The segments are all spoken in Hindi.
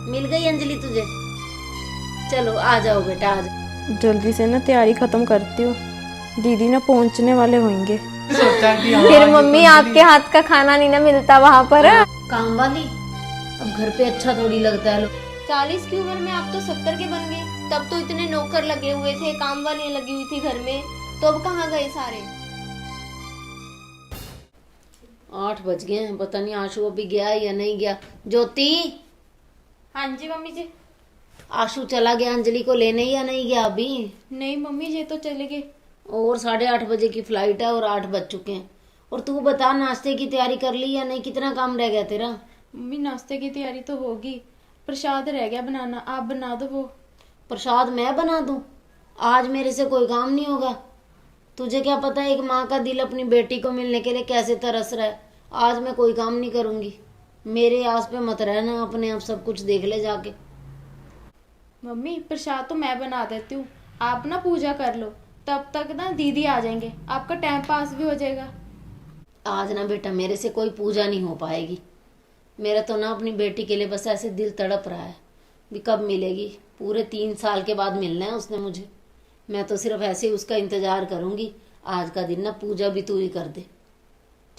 मिल गई अंजलि तुझे? चलो आ जाओ बेटा, आ जाओ। जल्दी से ना तैयारी खत्म करती हूँ, दीदी ना पहुंचने वाले होंगे। सोचा कि फिर मम्मी आपके हाथ का खाना नहीं ना मिलता वहाँ पर। काम वाली अब घर पे अच्छा थोड़ी लगता है। 40 की उम्र में आप तो 70 के बन गए। तब तो इतने नौकर लगे हुए थे, काम वालियां लगी हुई थी घर में, तो अब कहाँ गए सारे? 8 बज गए हैं, पता नहीं आशु अभी गया या नहीं गया। ज्योति, हाँ जी मम्मी जी। आशु चला गया अंजलि को लेने या नहीं गया अभी? नहीं मम्मी जी, तो चले गए। और 8:30 बजे की फ्लाइट है और 8 बज चुके हैं। और तू बता, नाश्ते की तैयारी कर ली या नहीं? कितना काम रह गया तेरा? मम्मी नाश्ते की तैयारी तो होगी, प्रसाद रह गया बनाना, आप बना दो वो। प्रसाद मैं बना दूं? आज मेरे से कोई काम नहीं होगा। तुझे क्या पता है एक माँ का दिल अपनी बेटी को मिलने के लिए कैसे तरस रहा है। आज मैं कोई काम नहीं करूंगी। मेरे आस पे मत रहना, अपने आप सब कुछ देख ले जाके। मम्मी प्रसाद तो मैं बना देती हूँ, आप ना पूजा कर लो, तब तक ना दीदी आ जाएंगे, आपका टाइम पास भी हो जाएगा। आज ना बेटा मेरे से कोई पूजा नहीं हो पाएगी। मेरा तो ना अपनी बेटी के लिए बस ऐसे दिल तड़प रहा है भी कब मिलेगी। पूरे 3 साल के बाद मिलना है उसने मुझे। मैं तो सिर्फ ऐसे ही उसका इंतजार करूंगी। आज का दिन ना पूजा भी तू ही कर दे।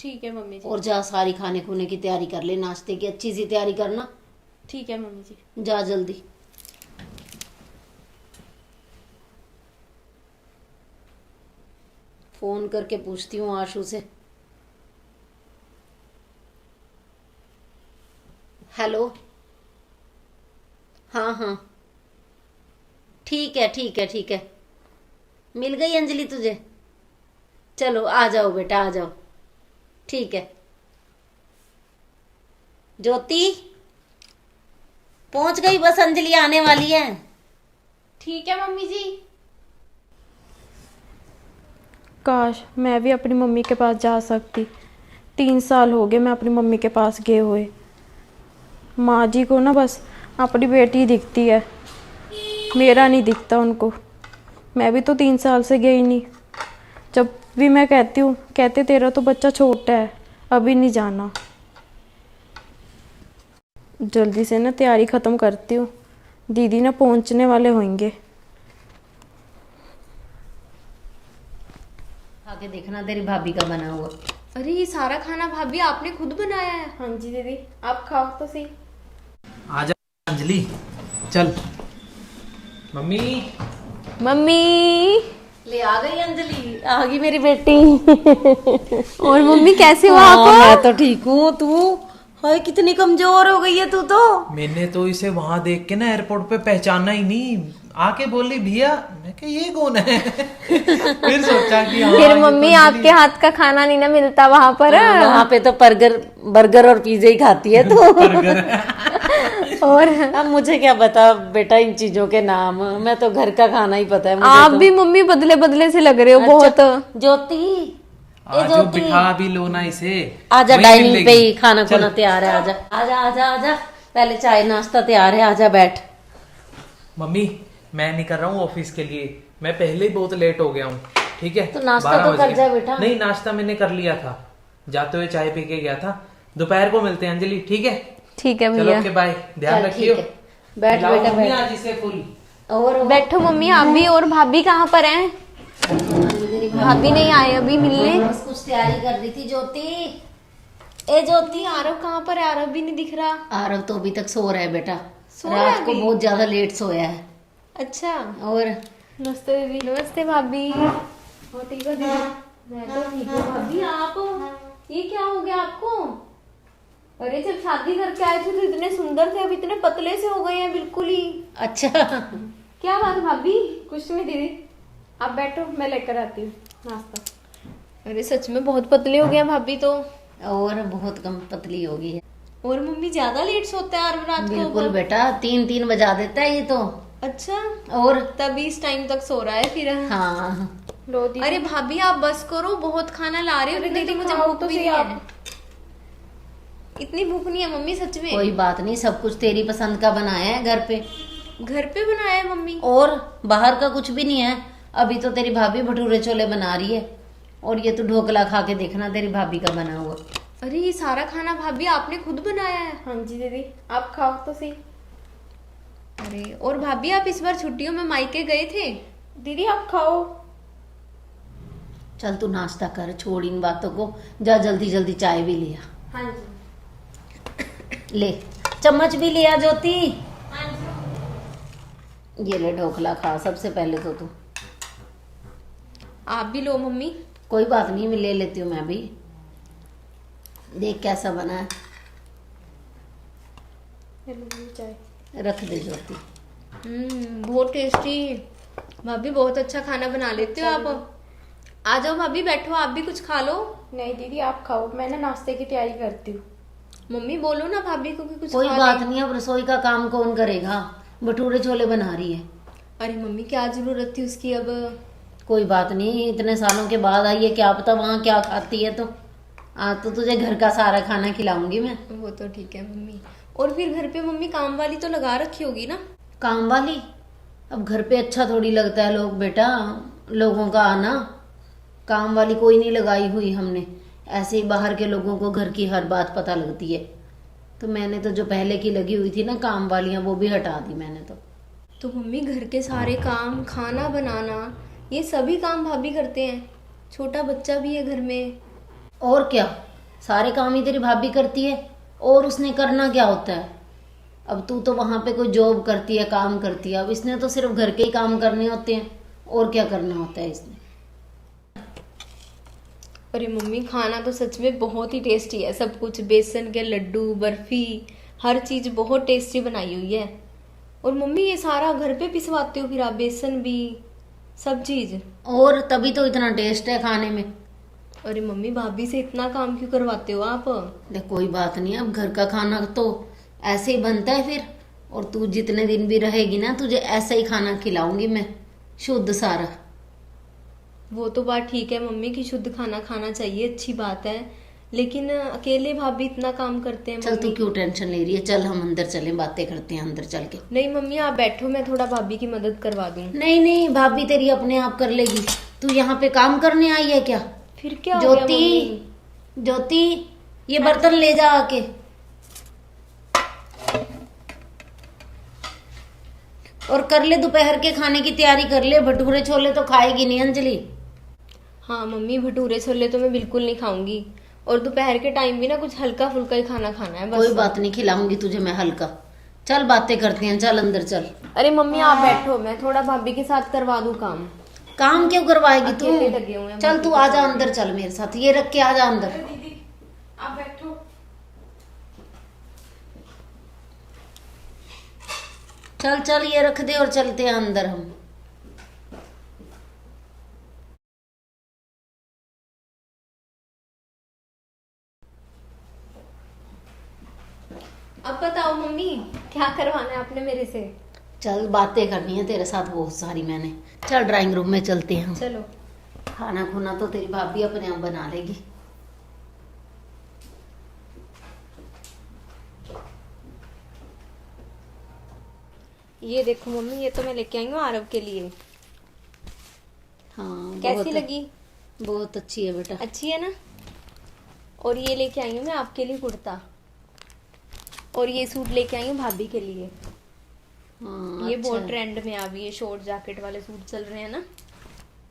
ठीक है मम्मी जी। और जा सारी खाने खूने की तैयारी कर ले, नाश्ते की अच्छी सी तैयारी करना। ठीक है मम्मी जी। जा जल्दी। फोन करके पूछती हूँ आशु से। हेलो, हाँ हाँ ठीक है ठीक है ठीक है। मिल गई अंजलि तुझे? चलो आ जाओ बेटा, आ जाओ। ठीक है। ज्योति पहुंच गई, बस अंजलि आने वाली है। ठीक है मम्मी जी। काश मैं भी अपनी मम्मी के पास जा सकती। 3 साल हो गए मैं अपनी मम्मी के पास गए हुए। माँ जी को ना बस अपनी बेटी दिखती है, मेरा नहीं दिखता उनको। मैं भी तो 3 साल से गई नहीं। जब भी मैं कहती हूँ, कहते तेरा तो बच्चा छोटा है, अभी नहीं जाना। जल्दी से ना तैयारी ख़त्म करती हूँ, दीदी ना पहुँचने वाले होंगे। आके देखना तेरी भाभी का बना हुआ। अरे ये सारा खाना भाभी आपने खुद बनाया है? हाँ जी दीदी, आप खाओ तो सही। आजा अंजलि, चल। मम्मी मम्मी ले आ गई अंजलि, आ गई मेरी बेटी। और मम्मी कैसे हो हाँ, आप? मैं तो ठीक हूँ। तू हाय कितनी कमजोर हो गई है तू तो। मैंने तो इसे वहां देख के ना एयरपोर्ट पे पहचाना ही नहीं। आके बोली भैया, मैं कहा ये कौन है? फिर सोचा कि हाँ, फिर ये मम्मी तो आपके हाथ का खाना नहीं ना मिलता वहां पर। वहाँ पे तो बर्गर और पिज्जा ही खाती है तू। बर्गर है। और अब मुझे क्या पता बेटा इन चीजों के नाम। मैं तो घर का खाना ही पता है मुझे। आप तो भी मम्मी बदले बदले से लग रहे हो बहुत। ज्योति, आज जो बिठा भी लो ना इसे। आजा वही डाइनिंग मिलेगी। पे ही खाना चल। खुना तैयार है। आजा आजा आजा आजा, पहले चाय नाश्ता तैयार है, आजा बैठ। मम्मी मैं नहीं कर रहा हूँ ऑफिस के लिए, मैं पहले ही बहुत लेट हो गया हूँ। ठीक है, तो नाश्ता 12 तो बज कर गए। जा बेटा। नहीं नाश्ता मैंने कर लिया था, जाते हुए चाय पी के गया था। दोपहर को मिलते हैं अंजलि, ठीक है? ठीक है चलो भैया। ओके बाय, ध्यान चल, रखियो। ठीक है। बैठ खिलाओ बेटा, मम्मी बैठ। आज इसे फुल। और बैठो मम्मी आप भी। और भाभी कहाँ पर हैं? भाभी नहीं आए अभी मिलने। बस कुछ तैयारी कर रही थी। ज्योति, ए ज्योति, आरव कहाँ पर है? आरव भी नहीं दिख रहा। आरव तो अभी तक सो रहा है बेटा। सो रहा है रात को अभी? बहुत ज्यादा लेट सोया है। अच्छा। और नमस्ते दीदी। नमस्ते भाभी। हो ठीक हो दीदी? मैं तो ठीक हूँ भाभी। आप ये क्या हो गया आपको? अरे जब शादी करके आए थे तो इतने सुंदर थे, अब इतने पतले से हो गए हैं बिल्कुल ही। अच्छा, क्या बात है भाभी? कुछ नहीं दीदी, आप बैठो, मैं लेकर आती हूँ नाश्ता। अरे सच में बहुत पतले हो गए हैं भाभी तो। और बहुत कम पतली होगी है। और मम्मी ज्यादा लेट सोता है और रात को? बिल्कुल बेटा, 3 बजा देता है ये तो। अच्छा, और तभी इस टाइम तक सो रहा है फिर। हाँ, लो दीदी। अरे भाभी आप बस करो, बहुत खाना ला रही हो। अरे इतनी दीदी, तो मुझे खाओ भूख तो भी सही नहीं आप। है। इतनी भूख नहीं है मम्मी सच में। कोई बात नहीं, सब कुछ तेरी पसंद का बनाया है घर पे। घर पे बनाया है मम्मी? और बाहर का कुछ भी नहीं है। अभी तो तेरी भाभी भटूरे छोले बना रही है, और ये तू ढोकला खा के देखना तेरी भाभी का बना हुआ। अरे ये सारा खाना भाभी आपने खुद बनाया है? हाँ जी दीदी, आप खाओ तो सही। अरे और भाभी आप इस बार छुट्टियों में मायके गए थे? दीदी आप खाओ। चल तू नाश्ता कर, छोड़ इन बातों को, जा जल्दी जल्दी चाय भी लिया। हाँ जी। ले चम्मच भी लिया ज्योति। ये ले ढोकला खा सबसे पहले तो तू। आप भी लो मम्मी। कोई बात नहीं, मैं ले लेती हूँ मैं भी। देख कैसा बना है, ये लो मम्मी चाय। रख दे ज्योति। बहुत टेस्टी। भाभी बहुत अच्छा खाना बना लेते हो आप। आ जाओ भाभी, बैठो, आप भी कुछ खा लो। नहीं दीदी आप खाओ, मैं ना नाश्ते की तैयारी करती हूँ। मम्मी बोलो ना भाभी को कि कुछ कोई खा बात ले। नहीं, अब रसोई का काम कौन करेगा, भटूरे छोले बना रही है। अरे मम्मी क्या जरूरत थी उसकी अब। कोई बात नहीं, इतने सालों के बाद आई है, क्या पता वहाँ क्या खाती है। तो आज तो तुझे घर का सारा खाना खिलाऊंगी मैं। वो तो ठीक है मम्मी। और फिर घर पे मम्मी काम वाली तो लगा रखी होगी ना? काम वाली? अब घर पे अच्छा थोड़ी लगता है लोग बेटा, लोगों का आना। काम वाली कोई नहीं लगाई हुई हमने, ऐसे ही बाहर के लोगों को घर की हर बात पता लगती है। तो मैंने तो जो पहले की लगी हुई थी ना काम वालियाँ, वो भी हटा दी मैंने तो मम्मी घर के सारे काम, खाना बनाना, ये सभी काम भाभी करते हैं। छोटा बच्चा भी है घर में। और क्या, सारे काम ही तेरी भाभी करती है, और उसने करना क्या होता है। अब तू तो वहां पे कोई जॉब करती है, काम करती है, अब इसने तो सिर्फ घर के ही काम करने होते हैं, और क्या करना होता है इसने। अरे मम्मी खाना तो सच में बहुत ही टेस्टी है, सब कुछ, बेसन के लड्डू, बर्फी, हर चीज बहुत टेस्टी बनाई हुई है। और मम्मी ये सारा घर पे पिसवाते हो फिर आप, बेसन भी, सब चीज? और तभी तो इतना टेस्ट है खाने में। अरे मम्मी भाभी से इतना काम क्यों करवाते हो आप? देख कोई बात नहीं, अब घर का खाना तो ऐसे ही बनता है फिर। और तू जितने दिन भी रहेगी ना, तुझे ऐसा ही खाना खिलाऊंगी मैं, शुद्ध सारा। वो तो बात ठीक है मम्मी कि शुद्ध खाना खाना चाहिए, अच्छी बात है, लेकिन अकेले भाभी इतना काम करते हैं चल तू मम्मी। क्यों टेंशन ले रही है, चल हम अंदर चलें, बातें करते हैं अंदर चल के। नहीं मम्मी आप बैठो, मैं थोड़ा भाभी की मदद करवा दूं। नहीं नहीं, भाभी तेरी अपने आप कर लेगी। तू यहाँ पे काम करने आई है क्या? फिर क्या हो गया ज्योति, मम्मी? ज्योति ये बर्तन ले जा आके। और कर ले दोपहर के खाने की तैयारी कर ले, भटूरे छोले तो खाएगी नहीं अंजलि। हाँ मम्मी भटूरे छोले तो मैं बिल्कुल नहीं खाऊंगी, और दोपहर के टाइम भी ना कुछ हल्का फुल्का ही खाना खाना है बस। कोई बात नहीं, खिलाऊंगी तुझे मैं हल्का। चल बातें करते हैं, चल अंदर चल। अरे मम्मी आप बैठो, मैं थोड़ा भाभी के साथ करवा दूं काम। काम क्यों करवाएगी तू? अकेले लगे हुए हैं चल तू भाभी आजा अंदर, चल मेरे साथ, ये रख के आजा अंदर। दीदी आप बैठो। चल चल ये रख दे और चलते हैं अंदर हम। अब बताओ मम्मी क्या करवाना है आपने मेरे से? चल बातें करनी है तेरे साथ बहुत सारी मैंने। चल ड्राइंग रूम में चलते हैं हम। चलो। खाना खुना तो तेरी भाभी अपने आप बना लेगी। ये देखो मम्मी, ये तो मैं लेके आई हूँ आरव के लिए। हाँ कैसी बहुत लगी? बहुत अच्छी है बेटा। अच्छी है ना? और ये लेके आई हूँ मैं आपके लिए कुर्ता, और ये सूट लेके आई हूँ भाभी के लिए। हाँ ये अच्छा बहुत है। ट्रेंड में अभी ये शॉर्ट जैकेट वाले सूट चल रहे हैं ना,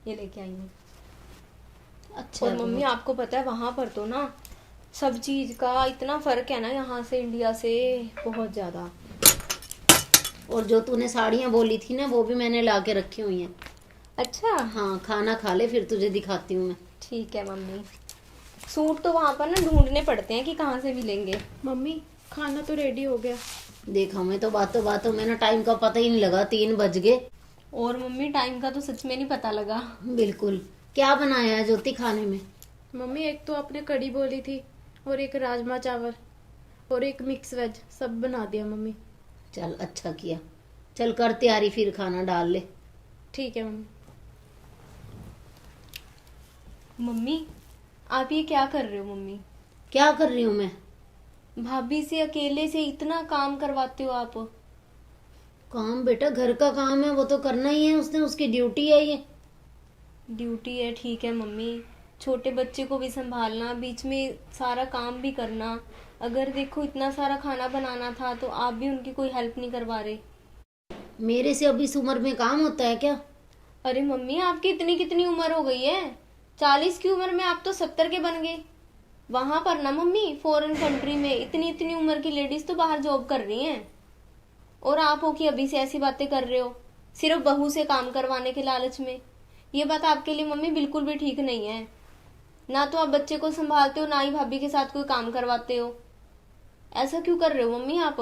ये लेके आई हूँ। अच्छा और है मम्मी बहुत। आपको पता है वहां पर तो ना सब चीज का इतना फर्क है ना यहाँ से इंडिया से, बहुत ज्यादा। और जो तूने साड़ियाँ बोली थी ना, वो भी मैंने ला के रखी हुई हैं। अच्छा हाँ खाना खा ले फिर तुझे दिखाती हूँ मैं। ठीक है मम्मी। सूट तो वहां पर ना ढूंढने पड़ते हैं कि कहाँ से मिलेंगे। मम्मी खाना तो रेडी हो गया। देखा, हमें तो बातों बातों में ना टाइम का पता ही नहीं लगा, 3 बज गए। और मम्मी टाइम का तो सच में नहीं पता लगा। बिल्कुल। क्या बनाया है ज्योति खाने में? मम्मी एक तो आपने कड़ी बोली थी, और एक राजमा चावल, और एक मिक्स वेज, सब बना दिया मम्मी। चल अच्छा किया। चल कर तैयारी, फिर खाना डाल ले। ठीक है मम्मी। मम्मी आप ये क्या कर रहे हो मम्मी? क्या कर रही हूँ मैं? भाभी से अकेले से इतना काम करवाते हो आप? काम बेटा घर का काम है, वो तो करना ही है, उसने उसकी ड्यूटी है ये। ड्यूटी है ठीक है मम्मी, छोटे बच्चे को भी संभालना, बीच में सारा काम भी करना। अगर देखो इतना सारा खाना बनाना था तो आप भी उनकी कोई हेल्प नहीं करवा रहे। मेरे से अब इस उम्र में काम होता है क्या? अरे मम्मी, आपकी इतनी कितनी उम्र हो गई है? 40 की उम्र में आप तो 70 के बन गए। वहां पर ना मम्मी, फॉरेन कंट्री में इतनी इतनी उम्र की लेडीज तो बाहर जॉब कर रही हैं, और आप हो कि अभी से ऐसी बातें कर रहे हो सिर्फ बहू से काम करवाने के लालच में। ये बात आपके लिए मम्मी बिल्कुल भी ठीक नहीं है। ना तो आप बच्चे को संभालते हो, ना ही भाभी के साथ कोई काम करवाते हो। ऐसा क्यों कर रहे हो मम्मी आप?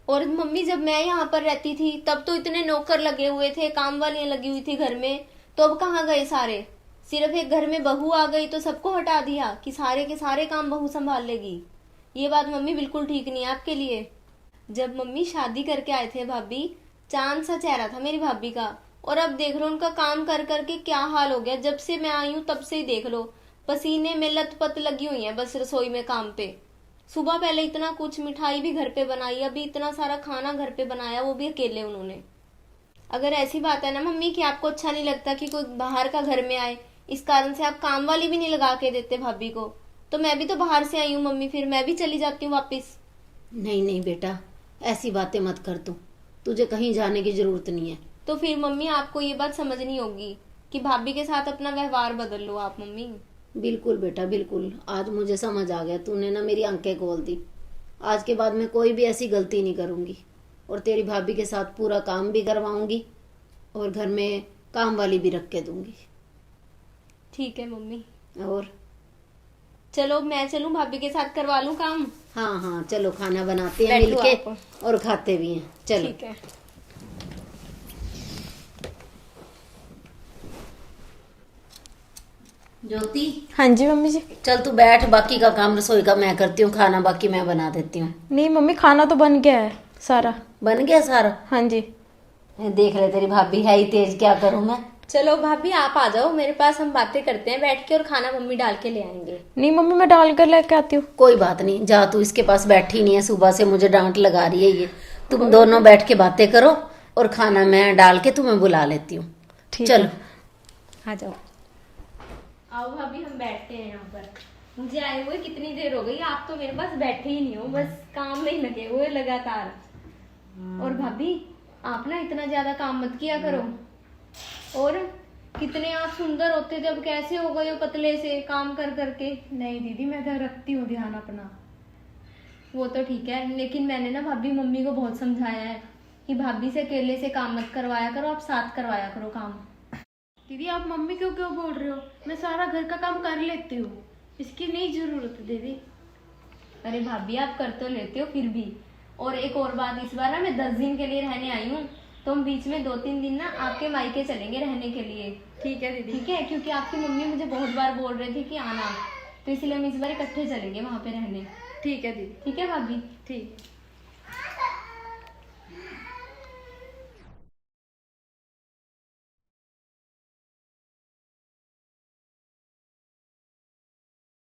और मम्मी, जब मैं यहाँ पर रहती थी तब तो इतने नौकर लगे हुए थे, काम वालियां लगी हुई थी घर में, तो अब कहाँ गए सारे? सिर्फ एक घर में बहू आ गई तो सबको हटा दिया कि सारे के सारे काम बहू संभाल लेगी। ये बात मम्मी बिल्कुल ठीक नहीं है आपके लिए। जब मम्मी शादी करके आए थे भाभी, चांद सा चेहरा था मेरी भाभी का, और अब देख लो उनका काम कर करके क्या हाल हो गया। जब से मैं आई हूँ तब से ही देख लो, पसीने में लथपथ लगी हुई है बस रसोई में काम पे। सुबह पहले इतना कुछ मिठाई भी घर पे बनाई, अभी इतना सारा खाना घर पे बनाया, वो भी अकेले उन्होंने। अगर ऐसी बात है ना मम्मी कि आपको अच्छा नहीं लगता कि कोई बाहर का घर में आए, इस कारण से आप काम वाली भी नहीं लगा के देते भाभी को, तो मैं भी तो बाहर से आई हूँ मम्मी, फिर मैं भी चली जाती हूँ वापिस। नहीं नहीं बेटा, ऐसी बातें मत कर तू, तुझे कहीं जाने की जरूरत नहीं है। तो फिर मम्मी आपको ये बात समझनी होगी कि भाभी के साथ अपना व्यवहार बदल लो आप मम्मी। बिल्कुल बेटा बिल्कुल, आज मुझे समझ आ गया, तूने ना मेरी आंखें खोल दी। आज के बाद मैं कोई भी ऐसी गलती नहीं करूंगी, और तेरी भाभी के साथ पूरा काम भी करवाऊंगी, और घर में काम वाली भी रख के दूंगी। ठीक है मम्मी। और चलो मैं चलूं, भाभी के साथ करवा लूं काम? हाँ हाँ चलो, खाना बनाते हैं बैठो मिलके आप। और खाते भी हैं। चलो ठीक है। ज्योति, हाँ जी मम्मी जी। चल तू बैठ, बाकी का काम रसोई का मैं करती हूँ, खाना बाकी मैं बना देती हूँ। नहीं मम्मी, खाना तो बन गया है सारा। बन गया सारा? हाँ जी। देख ले तेरी भाभी है ही तेज, क्या करूँ मैं। चलो भाभी आप आ जाओ मेरे पास, हम बातें करते हैं बैठ के, और खाना मम्मी डाल के ले आएंगे। नहीं मम्मी, मैं डाल कर लेके आती हूँ। कोई बात नहीं, जा तू इसके पास बैठी नहीं है, सुबह से मुझे डांट लगा रही है ये। तुम दोनों बैठ के बातें करो, और खाना मैं डाल के तुम्हें बुला लेती हूँ। ठीक चलो है। आ जाओ। आओ भाभी, हम बैठते हैं यहाँ पर। मुझे आए हुए कितनी देर हो गई, आप तो मेरे पास बैठे ही नहीं हो, बस काम में ही लगे हुए लगातार। और भाभी आप ना इतना ज्यादा काम मत किया करो। और कितने आप सुंदर होते थे, अब कैसे हो गए हो पतले से काम कर करके? नहीं दीदी, मैं तो रखती हूँ ध्यान अपना। वो तो ठीक है, लेकिन मैंने ना भाभी मम्मी को बहुत समझाया है कि भाभी से अकेले से काम मत करवाया करो, आप साथ करवाया करो काम। दीदी आप मम्मी क्यों क्यों बोल रहे हो? मैं सारा घर का काम कर लेती हूँ, इसकी नहीं जरूरत है दीदी। अरे भाभी आप कर तो लेते हो फिर भी। और एक और बात, इस बार ना मैं 10 दिन के लिए रहने आई हूँ, तो हम बीच में 2-3 दिन ना आपके मायके चलेंगे रहने के लिए। ठीक है दीदी। ठीक है, क्योंकि आपकी मम्मी मुझे बहुत बार बोल रहे थे कि आना, तो इसलिए हम इस बार इकट्ठे चलेंगे वहां पे रहने। ठीक है दीदी। ठीक है भाभी? ठीक है।